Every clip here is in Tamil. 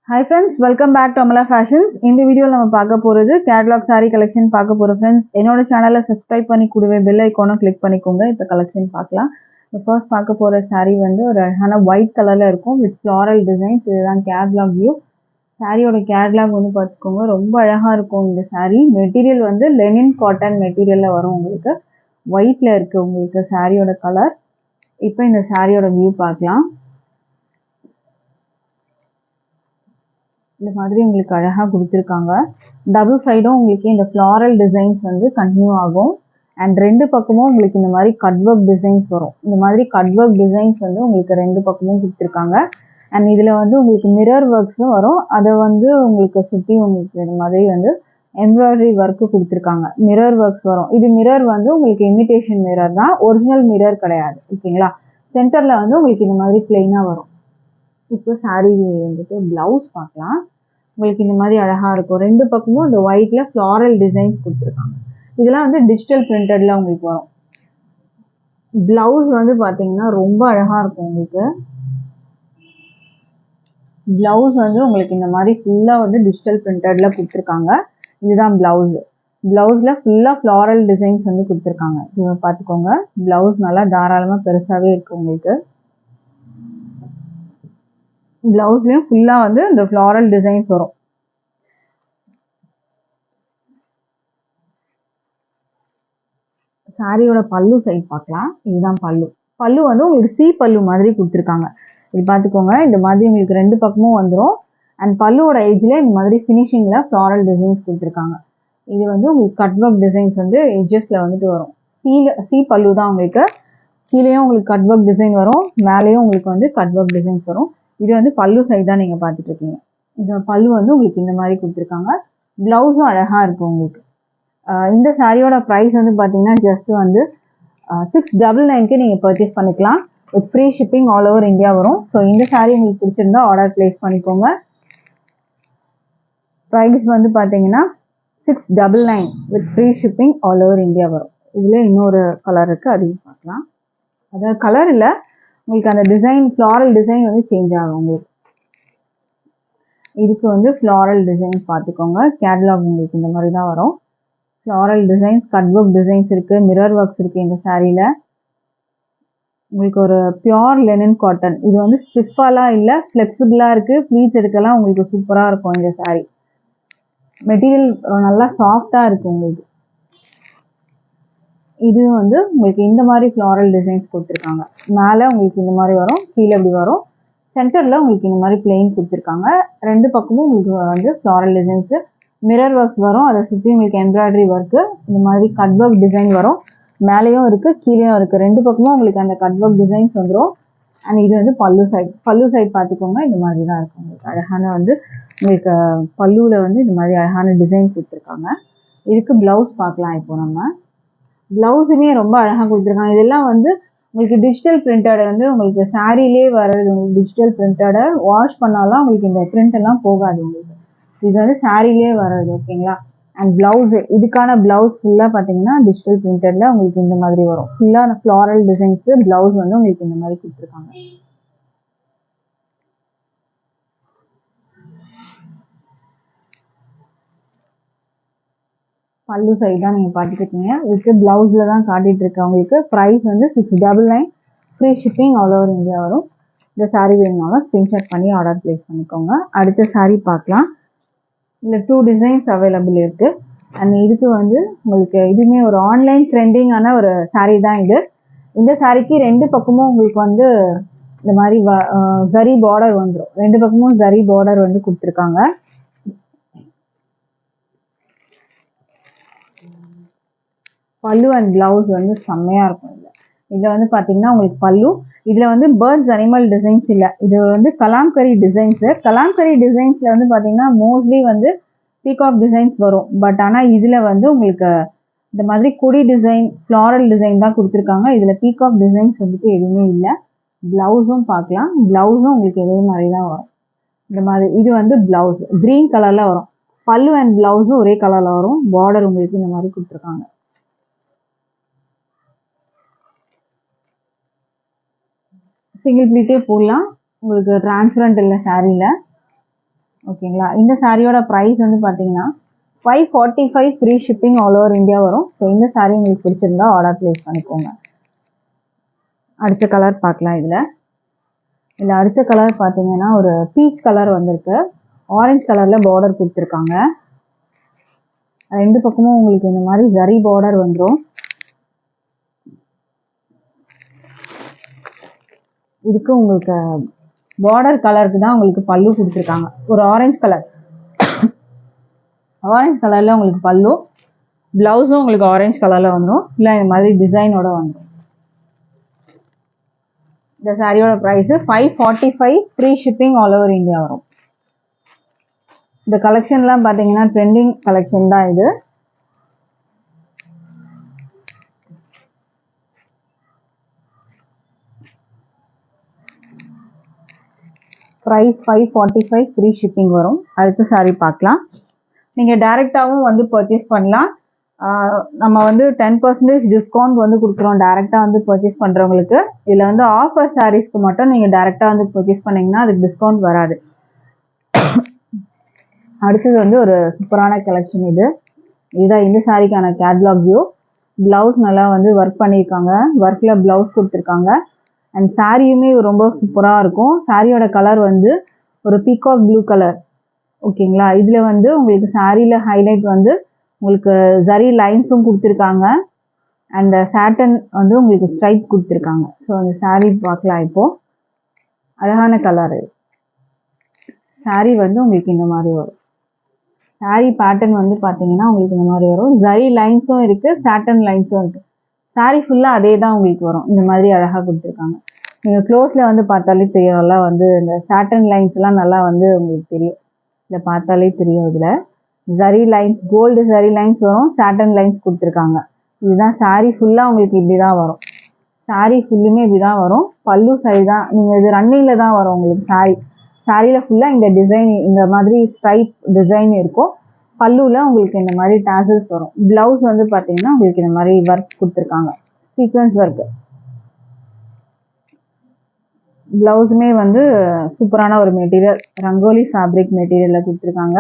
Hi friends, welcome back to Amala Fashions. இந்த வீடியோல நம்ம பார்க்க போறது catalog saree collection பார்க்க போறோம் friends. என்னோட சேனலை subscribe பண்ணி கூடவே bell icon-ஐ click பண்ணிக்கோங்க. இப்ப collection பார்க்கலாம். first பார்க்க போற saree வந்து ஒரு அழகான white கலர்ல இருக்கும் with floral designs. இதுதான் catalog view. சாரியோட catalog வந்து பார்த்துக்கோங்க. ரொம்ப அழகா இருக்கும் இந்த saree. மெட்டீரியல் வந்து linen cotton மெட்டீரியல்ல வரும் உங்களுக்கு. whiteல இருக்கு உங்களுக்கு சாரியோட கலர். இப்போ இந்த சாரியோட வியூ பார்க்கலாம். இந்த மாதிரி உங்களுக்கு அழகா கொடுத்துருக்காங்க. டபுள் சைடும் உங்களுக்கு இந்த ஃப்ளாரல் டிசைன்ஸ் வந்து கண்டினியூ ஆகும். அண்ட் ரெண்டு பக்கமும் உங்களுக்கு இந்த மாதிரி கட் ஒர்க் டிசைன்ஸ் வரும். இந்த மாதிரி கட் ஒர்க் டிசைன்ஸ் வந்து உங்களுக்கு ரெண்டு பக்கமும் கொடுத்துருக்காங்க. அண்ட் இதில் வந்து உங்களுக்கு மிரர் ஒர்க்ஸும் வரும். அதை வந்து உங்களுக்கு சுற்றி உங்களுக்கு இந்த மாதிரி வந்து எம்ப்ராய்டரி ஒர்க்கு கொடுத்துருக்காங்க. மிரர் ஒர்க்ஸ் வரும். இது மிரர் வந்து உங்களுக்கு இமிடேஷன் மிரர் தான், ஒரிஜினல் மிரர் கிடையாது. ஓகேங்களா? சென்டரில் வந்து உங்களுக்கு இந்த மாதிரி பிளெயினாக வரும். இப்போ சாரீ வந்துட்டு பிளவுஸ் பார்க்கலாம். உங்களுக்கு இந்த மாதிரி அழகா இருக்கும். ரெண்டு பக்கமும் இந்த ஒயிட்ல ஃப்ளாரல் டிசைன்ஸ் கொடுத்துருக்காங்க. இதெல்லாம் வந்து டிஜிட்டல் பிரிண்டட்ல உங்களுக்கு வரும். பிளவுஸ் வந்து பாத்தீங்கன்னா ரொம்ப அழகா இருக்கும் உங்களுக்கு. பிளவுஸ் வந்து உங்களுக்கு இந்த மாதிரி ஃபுல்லா வந்து டிஜிட்டல் பிரிண்டட்ல கொடுத்துருக்காங்க. இதுதான் பிளவுஸ். பிளவுஸ்ல ஃபுல்லா ஃப்ளாரல் டிசைன்ஸ் வந்து கொடுத்துருக்காங்க. இது பார்த்துக்கோங்க. பிளவுஸ் நல்லா தாராளமா பெருசாவே இருக்கு உங்களுக்கு. பிளவுஸ்லயும் ஃபுல்லா வந்து இந்த ஃப்ளாரல் டிசைன்ஸ் வரும். சாரியோட பல்லு சைட் பார்க்கலாம். இதுதான் பல்லு. பல்லு வந்து உங்களுக்கு சி பல்லு மாதிரி கொடுத்துருக்காங்க. இது பார்த்துக்கோங்க. இந்த மாதிரி உங்களுக்கு ரெண்டு பக்கமும் வந்துடும். அண்ட் பல்லுவோட எஜ்ல இந்த மாதிரி ஃபினிஷிங்ல ஃப்ளாரல் டிசைன்ஸ் கொடுத்துருக்காங்க. இது வந்து உங்களுக்கு கட் ஒர்க் டிசைன்ஸ் வந்து எஜ்ஜஸ்ல வந்துட்டு வரும். சி பல்லு தான் உங்களுக்கு. கீழேயும் உங்களுக்கு கட் ஒர்க் டிசைன் வரும், மேலேயும் உங்களுக்கு வந்து கட் ஒர்க் டிசைன்ஸ் வரும். இது வந்து பல்லு சைட் தான் நீங்க பார்த்துட்டு இருக்கீங்க. இந்த பல்லு வந்து உங்களுக்கு இந்த மாதிரி கொடுத்துருக்காங்க. பிளவுஸும் அழகா இருக்கும் உங்களுக்கு. இந்த சாரியோட ப்ரைஸ் வந்து பார்த்தீங்கன்னா ஜஸ்ட் வந்து 699க்கு நீங்கள் பர்ச்சேஸ் பண்ணிக்கலாம். With free shipping all over India வரும். ஸோ இந்த சாரீ உங்களுக்கு பிடிச்சிருந்தா ஆர்டர் பிளேஸ் பண்ணிக்கோங்க. ப்ரைஸ் வந்து பார்த்தீங்கன்னா 699 with free shipping all over India வரும். இதில் இன்னொரு கலர் இருக்குது, அதையும் பார்க்கலாம். அதாவது கலர் இல்லை, உங்களுக்கு அந்த டிசைன் ஃப்ளாரல் டிசைன் வந்து சேஞ்ச் ஆகும் உங்களுக்கு. இதுக்கு வந்து ஃப்ளாரல் டிசைன் பார்த்துக்கோங்க. கேட்லாக் உங்களுக்கு இந்த மாதிரி தான் வரும். Floral designs, cut work designs இருக்குது, மிரர் ஒர்க்ஸ் இருக்குது இந்த சாரியில். உங்களுக்கு ஒரு பியோர் லெனின் காட்டன். இது வந்து ஸ்டிஃபாலாம் இல்லை, ஃப்ளெக்சிபிளாக இருக்குது. ப்ளீட்ஸ் எடுக்கலாம் உங்களுக்கு சூப்பராக இருக்கும் இந்த சாரி. மெட்டீரியல் நல்லா சாஃப்டாக இருக்குது உங்களுக்கு. இது வந்து உங்களுக்கு இந்த மாதிரி ஃப்ளாரல் டிசைன்ஸ் கொடுத்துருக்காங்க. மேலே உங்களுக்கு இந்த மாதிரி வரும், கீழே இப்படி வரும். சென்டரில் உங்களுக்கு இந்த மாதிரி பிளெயின் கொடுத்துருக்காங்க. ரெண்டு பக்கமும் உங்களுக்கு வந்து ஃப்ளாரல் டிசைன்ஸு, மிரர் ஒர்க்ஸ் வரும். அதை சுற்றி உங்களுக்கு எம்ப்ராய்டரி ஒர்க்கு, இந்த மாதிரி கட் ஒர்க் டிசைன் வரும். மேலேயும் இருக்குது, கீழேயும் இருக்குது. ரெண்டு பக்கமும் உங்களுக்கு அந்த கட் ஒர்க் டிசைன்ஸ் வந்துடும். அண்ட் இது வந்து பல்லு சைட். பல்லு சைட் பார்த்துக்கோங்க. இந்த மாதிரி தான் இருக்கும் உங்களுக்கு. அழகான வந்து உங்களுக்கு பல்லுவில் வந்து இந்த மாதிரி அழகான டிசைன் கொடுத்துருக்காங்க. இதுக்கு ப்ளவுஸ் பார்க்கலாம். இப்போ நம்ம ப்ளவுஸுமே ரொம்ப அழகாக கொடுத்துருக்காங்க. இதெல்லாம் வந்து உங்களுக்கு டிஜிட்டல் பிரிண்டட் வந்து உங்களுக்கு சாரிலே வர்றது. உங்களுக்கு டிஜிட்டல் பிரிண்டடை வாஷ் பண்ணாலும் உங்களுக்கு இந்த பிரிண்ட் எல்லாம் போகாது உங்களுக்கு. இது வந்து சாரிலே வர்றது. ஓகேங்களா? அண்ட் பிளவுஸ், இதுக்கான பிளவுஸ் ஃபுல்லாக பார்த்தீங்கன்னா டிஜிட்டல் பிரிண்டட்ல உங்களுக்கு இந்த மாதிரி வரும். ஃபுல்லாக ஃப்ளாரல் டிசைன்ஸு பிளவுஸ் வந்து உங்களுக்கு இந்த மாதிரி கொடுத்துருக்காங்க. பல்லு சைடு தான் நீங்கள் பார்த்துட்டு இருக்கீங்க. இதுக்கு பிளவுஸில் தான் காட்டிட்டு இருக்கேன் உங்களுக்கு. ப்ரைஸ் வந்து 699, free shipping all over India வரும். இந்த சாரீ வேணும்னாலும் ஸ்க்ரீன்ஷாட் பண்ணி ஆர்டர் பிளேஸ் பண்ணிக்கோங்க. அடுத்த சாரீ பார்க்கலாம். இல்லை 2 டிசைன்ஸ் அவைலபிள் இருக்குது. அண்ட் இதுக்கு வந்து உங்களுக்கு இதுவுமே ஒரு ஆன்லைன் ட்ரெண்டிங்கான ஒரு சாரீ தான் இது. இந்த சாரீக்கு ரெண்டு பக்கமும் உங்களுக்கு வந்து இந்த மாதிரி ஜரி பார்டர் வந்துடும். ரெண்டு பக்கமும் ஜரி பார்டர் வந்து கொடுத்துருக்காங்க. பல்லு அண்ட் பிளவுஸ் வந்து செம்மையாக இருக்கும். இதில் வந்து பார்த்தீங்கன்னா உங்களுக்கு பல்லு, இதில் வந்து பேர்ட்ஸ் அனிமல் டிசைன்ஸ் இல்லை, இது வந்து கலாம்கரி டிசைன்ஸு. கலாம்கரி டிசைன்ஸில் வந்து பார்த்தீங்கன்னா மோஸ்ட்லி வந்து பீகாக் டிசைன்ஸ் வரும். பட் ஆனால் இதில் வந்து உங்களுக்கு இந்த மாதிரி கொடி டிசைன், ஃப்ளாரல் டிசைன் தான் கொடுத்துருக்காங்க. இதில் பீகாக் டிசைன்ஸ் வந்துட்டு எதுவுமே இல்லை. ப்ளவுஸும் பார்க்கலாம். ப்ளவுஸும் உங்களுக்கு இதே மாதிரி தான் வரும். இந்த மாதிரி இது வந்து ப்ளவுஸ் க்ரீன் கலரில் வரும். பல்லு அண்ட் ப்ளவுஸும் ஒரே கலரில் வரும். பார்டர் உங்களுக்கு இந்த மாதிரி கொடுத்துருக்காங்க. சிங்கிள் ப்ளீட்டே போடலாம் உங்களுக்கு. டிரான்ஸ்பரண்ட் இல்லை சாரியில். ஓகேங்களா. இந்த சாரியோட ப்ரைஸ் வந்து பார்த்தீங்கன்னா 545 free shipping all over India வரும். ஸோ இந்த சாரி உங்களுக்கு பிடிச்சிருந்தா ஆர்டர் ப்ளேஸ் பண்ணிக்கோங்க. அடுத்த கலர் பார்க்கலாம். இதில் அடுத்த கலர் பார்த்தீங்கன்னா ஒரு பீச் கலர் வந்திருக்கு. ஆரஞ்சு கலரில் பார்டர் கொடுத்துருக்காங்க. ரெண்டு பக்கமும் உங்களுக்கு இந்த மாதிரி ஜரி பார்டர் வந்துடும். இதுக்கு உங்களுக்கு பார்டர் கலருக்கு தான் உங்களுக்கு பல்லு கொடுத்துருக்காங்க. ஒரு ஆரஞ்சு கலர், ஆரஞ்சு கலரில் உங்களுக்கு பல்லு, ப்ளவுஸும் உங்களுக்கு ஆரஞ்சு கலரில் வந்துடும். இல்லை இந்த மாதிரி டிசைனோட வந்துடும். இந்த சாரியோட price 545 free shipping all over India வரும். இந்த கலெக்ஷன்லாம் பார்த்தீங்கன்னா ட்ரெண்டிங் கலெக்ஷன் தான் இது. ப்ரைஸ் 545 ஃப்ரீ ஷிப்பிங் வரும். அடுத்த சாரி பார்க்கலாம். நீங்கள் டைரெக்டாகவும் வந்து பர்ச்சேஸ் பண்ணலாம். நம்ம வந்து 10% டிஸ்கவுண்ட் வந்து கொடுக்குறோம் டைரெக்டாக வந்து பர்ச்சேஸ் பண்ணுறவங்களுக்கு. இதில் வந்து ஆஃபர் சாரீஸ்க்கு மட்டும் நீங்கள் டைரெக்டாக வந்து பர்ச்சேஸ் பண்ணிங்கன்னா அதுக்கு டிஸ்கவுண்ட் வராது. அடுத்தது வந்து ஒரு சூப்பரான கலெக்ஷன் இதுதான் இந்த சாரிக்கான கேட்லாக் வியூ. ப்ளவுஸ் நல்லா வந்து ஒர்க் பண்ணியிருக்காங்க. ஒர்க்கில் ப்ளவுஸ் கொடுத்துருக்காங்க. அண்ட் சாரியுமே ரொம்ப சூப்பராக இருக்கும். சாரியோட கலர் வந்து ஒரு பீகாக் ப்ளூ கலர். ஓகேங்களா. இதில் வந்து உங்களுக்கு சாரியில் ஹைலைட் வந்து உங்களுக்கு ஜரி லைன்ஸும் கொடுத்துருக்காங்க. அண்ட் சாட்டன் வந்து உங்களுக்கு ஸ்ட்ரைப் கொடுத்துருக்காங்க. ஸோ அந்த சாரி பார்க்கலாம். இப்போது அழகான கலரு சாரி வந்து உங்களுக்கு இந்த மாதிரி வரும். சாரி பேட்டர்ன் வந்து பார்த்தீங்கன்னா உங்களுக்கு இந்த மாதிரி வரும். ஜரி லைன்ஸும் இருக்குது, சாட்டன் லைன்ஸும் இருக்குது. சாரி ஃபுல்லாக அதே தான் உங்களுக்கு வரும். இந்த மாதிரி அழகாக கொடுத்துருக்காங்க. நீங்கள் க்ளோஸில் வந்து பார்த்தாலே தெரியும். நல்லா வந்து இந்த சாட்டன் லைன்ஸ்லாம் நல்லா வந்து உங்களுக்கு தெரியும். இதில் பார்த்தாலே தெரியும். இதில் zari lines, gold zari lines வரும், சாட்டன் லைன்ஸ் கொடுத்துருக்காங்க. இதுதான் சாரி ஃபுல்லாக உங்களுக்கு இப்படி தான் வரும். சாரி ஃபுல்லுமே இப்படி தான் வரும். பல்லு சரி தான். நீங்கள் இது ரன்னிங்கில் தான் வரும் உங்களுக்கு சாரியில் ஃபுல்லாக இந்த டிசைன், இந்த மாதிரி ஸ்ட்ரைப் டிசைன் இருக்கும். பல்லுவில் உங்களுக்கு இந்த மாதிரி டாசல்ஸ் வரும். ப்ளவுஸ் வந்து பார்த்தீங்கன்னா உங்களுக்கு இந்த மாதிரி ஒர்க் கொடுத்துருக்காங்க, சீக்வன்ஸ் ஒர்க்கு. ப்ளவுஸுமே வந்து சூப்பரான ஒரு மெட்டீரியல், ரங்கோலி ஃபேப்ரிக் மெட்டீரியலில் கொடுத்துருக்காங்க.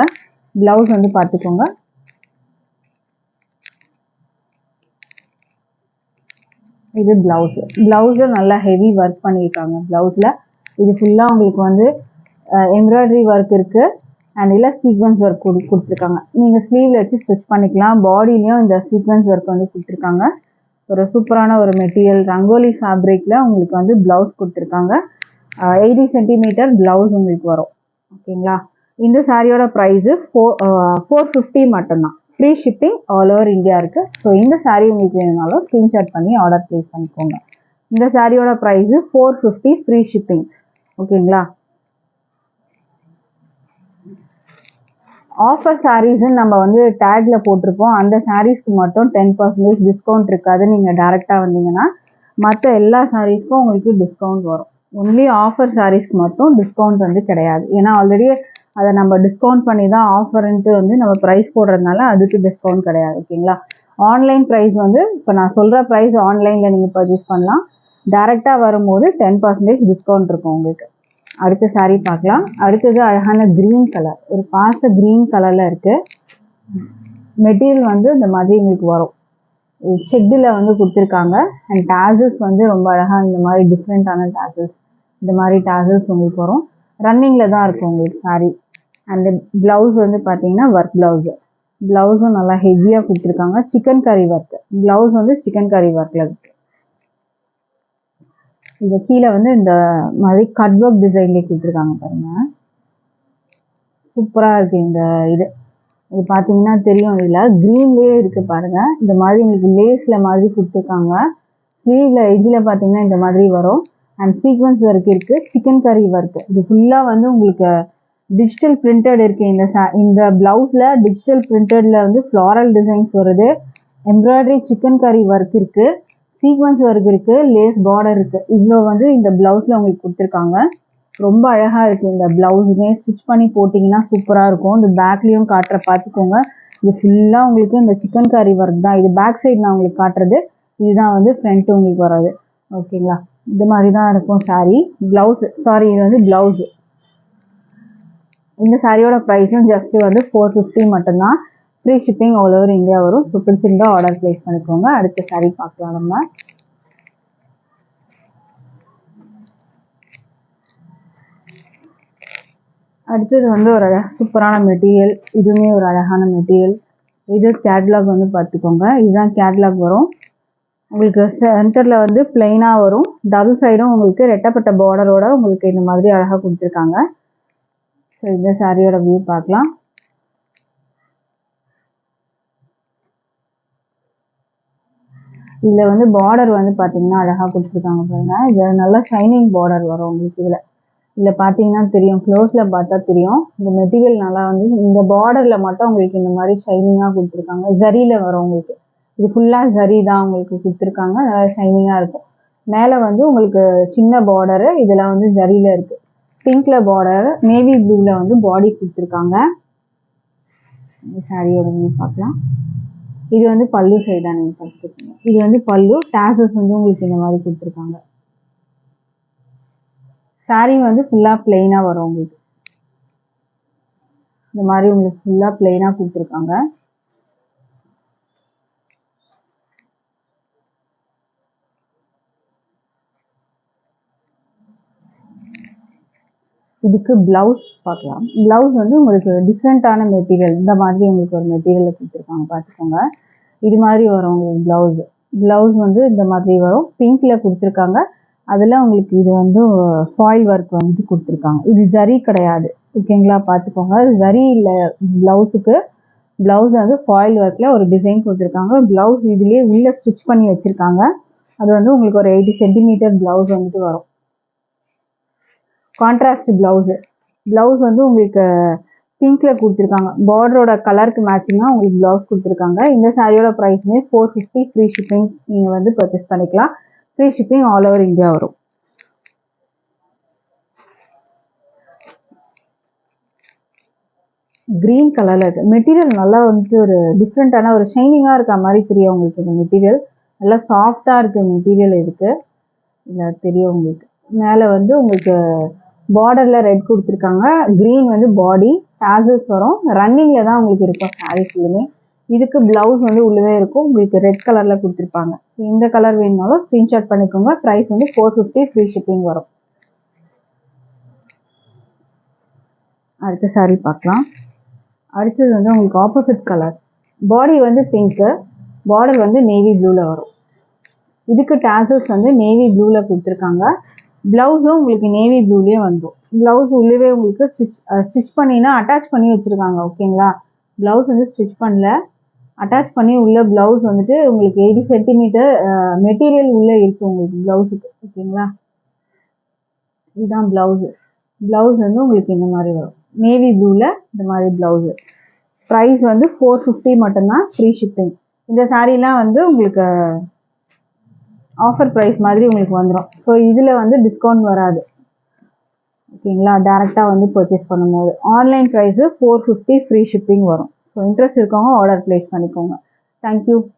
ப்ளவுஸ் வந்து பார்த்துக்கோங்க. இது ப்ளவுஸு நல்லா ஹெவி ஒர்க் பண்ணியிருக்காங்க. ப்ளவுஸில் இது ஃபுல்லாக உங்களுக்கு வந்து எம்ப்ராய்டரி ஒர்க் இருக்குது. அண்ட் இல்லை சீக்வன்ஸ் ஒர்க் கொடுத்துருக்காங்க. நீங்கள் ஸ்லீவில் வச்சு ஸ்டிச் பண்ணிக்கலாம். பாடிலையும் இந்த சீக்வன்ஸ் ஒர்க் வந்து கொடுத்துருக்காங்க. ஒரு சூப்பரான ஒரு மெட்டீரியல், ரங்கோலி ஃபேப்ரிக்கில் உங்களுக்கு வந்து ப்ளவுஸ் கொடுத்துருக்காங்க. 80 சென்டிமீட்டர் ப்ளவுஸ் உங்களுக்கு வரும். ஓகேங்களா. இந்த சாரியோட ப்ரைஸு 450 மட்டும்தான். Free shipping all over India இருக்குது. ஸோ இந்த சாரீ உங்களுக்கு வேணுனாலும் ஸ்க்ரீன்ஷாட் பண்ணி ஆர்டர் ப்ளேஸ் பண்ணிக்கோங்க. இந்த சாரியோட ப்ரைஸு 450 ஃப்ரீ ஷிப்பிங். ஓகேங்களா. ஆஃபர் சாரீஸ்ன்னு நம்ம வந்து டேக்ல போட்டிருப்போம். அந்த சாரீஸ்க்கு மட்டும் 10% டிஸ்கவுண்ட் இருக்காது. நீங்கள் டேரெக்டாக வந்தீங்கன்னா மற்ற எல்லா சாரீஸ்க்கும் உங்களுக்கு டிஸ்கவுண்ட் வரும். ஒன்லி ஆஃபர் சாரீஸ்க்கு மட்டும் டிஸ்கவுண்ட் வந்து கிடையாது. ஏன்னா ஆல்ரெடி அதை நம்ம டிஸ்கவுண்ட் பண்ணி தான் ஆஃபர்ன்ட்டு வந்து நம்ம ப்ரைஸ் போடுறதுனால அதுக்கு டிஸ்கவுண்ட் கிடையாது. ஓகேங்களா. ஆன்லைன் ப்ரைஸ் வந்து இப்போ நான் சொல்கிற ப்ரைஸ் ஆன்லைனில் நீங்கள் பர்ச்சேஸ் பண்ணலாம். டேரெக்டாக வரும்போது 10% டிஸ்கவுண்ட் இருக்கும் உங்களுக்கு. அடுத்த சாரீ பார்க்கலாம். அடுத்தது அழகான க்ரீன் கலர், ஒரு பாச க்ரீன் கலரில் இருக்குது. மெட்டீரியல் வந்து இந்த மாதிரி உங்களுக்கு வரும். செட்டில் வந்து கொடுத்துருக்காங்க. அண்ட் டாசல்ஸ் வந்து ரொம்ப அழகாக இந்த மாதிரி டிஃப்ரெண்ட்டான டாசல்ஸ், இந்த மாதிரி டாசல்ஸ் உங்களுக்கு வரும். ரன்னிங்கில் தான் இருக்கும் உங்களுக்கு சாரீ. அண்டு ப்ளவுஸ் வந்து பார்த்தீங்கன்னா ஒர்க் ப்ளவுஸும் நல்லா ஹெவியாக கொடுத்துருக்காங்க. சிக்கன் கறி ஒர்க்கு ப்ளவுஸ் வந்து சிக்கன் கறி ஒர்க்கில் இருக்குது. இது கீழே வந்து இந்த மாதிரி கட் ஒர்க் டிசைன்லேயே கொடுத்துருக்காங்க பாருங்கள். சூப்பராக இருக்குது. இது பார்த்தீங்கன்னா தெரியும். இதில் க்ரீன்லேயே இருக்குது பாருங்கள். இந்த மாதிரி உங்களுக்கு லேஸில் மாதிரி கொடுத்துருக்காங்க. ஸ்லீவில் எஜ்ஜில் பார்த்தீங்கன்னா இந்த மாதிரி வரும். அண்ட் சீக்வன்ஸ் ஒர்க் இருக்குது, சிக்கன் கறி ஒர்க்கு. இது ஃபுல்லாக வந்து உங்களுக்கு டிஜிட்டல் பிரிண்டட் இருக்குது. இந்த ப்ளவுஸில் டிஜிட்டல் பிரிண்டடில் வந்து ஃப்ளாரல் டிசைன்ஸ் வருது. எம்ப்ராய்டரி சிக்கன் கறி ஒர்க் இருக்குது, சீக்வன்ஸ் ஒர்க் இருக்குது, லேஸ் பார்டர் இருக்குது. இவ்வளோ வந்து இந்த ப்ளவுஸில் உங்களுக்கு கொடுத்துருக்காங்க. ரொம்ப அழகாக இருக்குது. இந்த ப்ளவுஸுமே ஸ்டிச் பண்ணி போட்டிங்கன்னா சூப்பராக இருக்கும். இந்த பேக்லேயும் காட்டுற பார்த்துக்கோங்க. இது ஃபுல்லாக உங்களுக்கு இந்த சிக்கன் கறி ஒர்க் தான். இது பேக் சைடு நான் உங்களுக்கு காட்டுறது. இதுதான் வந்து ஃப்ரண்ட்டு உங்களுக்கு வராது. ஓகேங்களா. இந்த மாதிரி தான் இருக்கும் சாரீ. இது வந்து ப்ளவுஸு. இந்த சாரியோட ப்ரைஸும் ஜஸ்ட் வந்து 450 மட்டும்தான். Free shipping all over India வரும். ஸோ பிடிச்சிருந்தா ஆர்டர் ப்ளேஸ் பண்ணிக்கோங்க. அடுத்த சாரி பார்க்கலாம் நம்ம. அடுத்தது வந்து ஒரு சூப்பரான மெட்டீரியல். இதுவுமே ஒரு அழகான மெட்டீரியல். இது கேட்லாக் வந்து பார்த்துக்கோங்க. இதுதான் கேட்லாக் வரும். உங்களுக்கு சென்டரில் வந்து பிளெயினாக வரும். டபுள் சைடும் உங்களுக்கு ரெட்டப்பட்ட பார்டரோட உங்களுக்கு இந்த மாதிரி அழகாக கொடுத்துருக்காங்க. ஸோ இந்த சாரியோட வியூ பார்க்கலாம். இதில் வந்து பார்டர் வந்து பார்த்தீங்கன்னா அழகாக கொடுத்துருக்காங்க பாருங்க. இது நல்லா ஷைனிங் பார்டர் வரும் உங்களுக்கு. இதில் பார்த்தீங்கன்னா தெரியும், க்ளோஸில் பார்த்தா தெரியும். இந்த மெட்டீரியல் நல்லா வந்து இந்த பார்டரில் மட்டும் உங்களுக்கு இந்த மாதிரி ஷைனிங்காக கொடுத்துருக்காங்க. ஜரியில் வரும் உங்களுக்கு. இது ஃபுல்லாக ஜரி தான் உங்களுக்கு கொடுத்துருக்காங்க. நல்லா ஷைனிங்காக இருக்கும். மேலே வந்து உங்களுக்கு சின்ன பார்டரு, இதில் வந்து ஜரியில் இருக்குது. பிங்க்ல பார்டர், நேவி ப்ளூவில் வந்து பாடி கொடுத்துருக்காங்க. இந்த சாரியோட வியூ பார்க்கலாம். இது வந்து பல்லு சைடாக நீங்கள் பார்த்துருக்கீங்க. இது வந்து பல்லு. டேசஸ் வந்து உங்களுக்கு இந்த மாதிரி கொடுத்துருக்காங்க. சாரி வந்து ஃபுல்லாக பிளெயினாக வரும் உங்களுக்கு. இந்த மாதிரி உங்களுக்கு ஃபுல்லாக பிளெயினாக கொடுத்துருக்காங்க. இதுக்கு பிளவுஸ் பார்க்கலாம். பிளவுஸ் வந்து உங்களுக்கு டிஃப்ரெண்ட்டான மெட்டீரியல். இந்த மாதிரி உங்களுக்கு ஒரு மெட்டீரியலில் கொடுத்துருக்காங்க பார்த்துக்கோங்க. இது மாதிரி வரும் உங்களுக்கு ப்ளவுஸு. ப்ளவுஸ் வந்து இந்த மாதிரி வரும். பிங்க்கில் கொடுத்துருக்காங்க. அதில் உங்களுக்கு இது வந்து ஃபாயில் ஒர்க் வந்து கொடுத்துருக்காங்க. இது ஜரி கிடையாது, ஓகேங்களா? பார்த்துக்கோங்க. ஜரி இல்லை ப்ளவுஸுக்கு. ப்ளவுஸ் வந்து ஃபாயில் ஒர்க்கில் ஒரு டிசைன் கொடுத்துருக்காங்க. ப்ளவுஸ் இதுலேயே உள்ளே ஸ்டிச் பண்ணி வச்சுருக்காங்க. அது வந்து உங்களுக்கு ஒரு 80 சென்டிமீட்டர் ப்ளவுஸ் வந்துட்டு வரும். Contrast blouse. ப்ளவுஸ் வந்து உங்களுக்கு பிங்க்கில் கொடுத்துருக்காங்க. பார்டரோட கலருக்கு மேட்சிங்காக உங்களுக்கு ப்ளவுஸ் கொடுத்துருக்காங்க. இந்த சாரியோட ப்ரைஸுமே 450. ஃப்ரீ ஷிப்பிங் நீங்கள் வந்து பர்ச்சேஸ் பண்ணிக்கலாம். Free shipping all over India வரும். க்ரீன் கலரில் இருக்குது. மெட்டீரியல் நல்லா வந்துட்டு ஒரு டிஃப்ரெண்ட்டான ஒரு ஷைனிங்காக இருக்க மாதிரி தெரியும் உங்களுக்கு. இந்த மெட்டீரியல் நல்லா சாஃப்டாக இருக்குது மெட்டீரியல். இல்லை தெரியும் உங்களுக்கு. மேலே வந்து உங்களுக்கு பார்டரில் ரெட் கொடுத்துருக்காங்க. க்ரீன் வந்து பாடி. டேசல்ஸ் வரும். ரன்னிங்கில் தான் உங்களுக்கு இருக்கும் சாரீ ஃபுல்லுமே. இதுக்கு ப்ளவுஸ் வந்து உள்ளவே இருக்கும். உங்களுக்கு ரெட் கலரில் கொடுத்துருப்பாங்க. ஸோ இந்த கலர் வேணுனாலும் ஸ்க்ரீன்ஷாட் பண்ணிக்கோங்க. ப்ரைஸ் வந்து 450. ஃப்ரீ ஷிப்பிங் வரும். அடுத்த சாரீ பார்க்கலாம். அடுத்தது வந்து உங்களுக்கு ஆப்போசிட் கலர். பாடி வந்து பிங்க்கு, பார்டர் வந்து நேவி ப்ளூவில் வரும். இதுக்கு டேசல்ஸ் வந்து நேவி ப்ளூவில் கொடுத்துருக்காங்க. ப்ளவுஸும் உங்களுக்கு நேவி ப்ளூலேயே வந்துடும். ப்ளவுஸ் உள்ளவே உங்களுக்கு ஸ்டிச் பண்ணினா அட்டாச் பண்ணி வச்சுருக்காங்க, ஓகேங்களா? ப்ளவுஸ் வந்து ஸ்டிச் பண்ணல, அட்டாச் பண்ணி உள்ள ப்ளவுஸ் வந்துட்டு உங்களுக்கு 80 சென்டிமீட்டர் மெட்டீரியல் உள்ளே இருக்குது உங்களுக்கு ப்ளவுஸுக்கு, ஓகேங்களா? இதுதான் ப்ளவுஸு. ப்ளவுஸ் வந்து உங்களுக்கு இந்த மாதிரி வரும். நேவி ப்ளூவில் இந்த மாதிரி ப்ளவுஸு. ப்ரைஸ் வந்து 450 மட்டும்தான். Free shipping. இந்த சாரீலாம் வந்து உங்களுக்கு ஆஃபர் ப்ரைஸ் மாதிரி உங்களுக்கு வந்துடும். ஸோ இதில் வந்து டிஸ்கவுண்ட் வராது, ஓகேங்களா? டேரெக்டாக வந்து பர்ச்சேஸ் பண்ணும்போது ஆன்லைன் ப்ரைஸு 450. ஃப்ரீ ஷிப்பிங் வரும். ஸோ இன்ட்ரெஸ்ட் இருக்கவங்க ஆர்டர் ப்ளேஸ் பண்ணிக்கோங்க. தேங்க்யூ.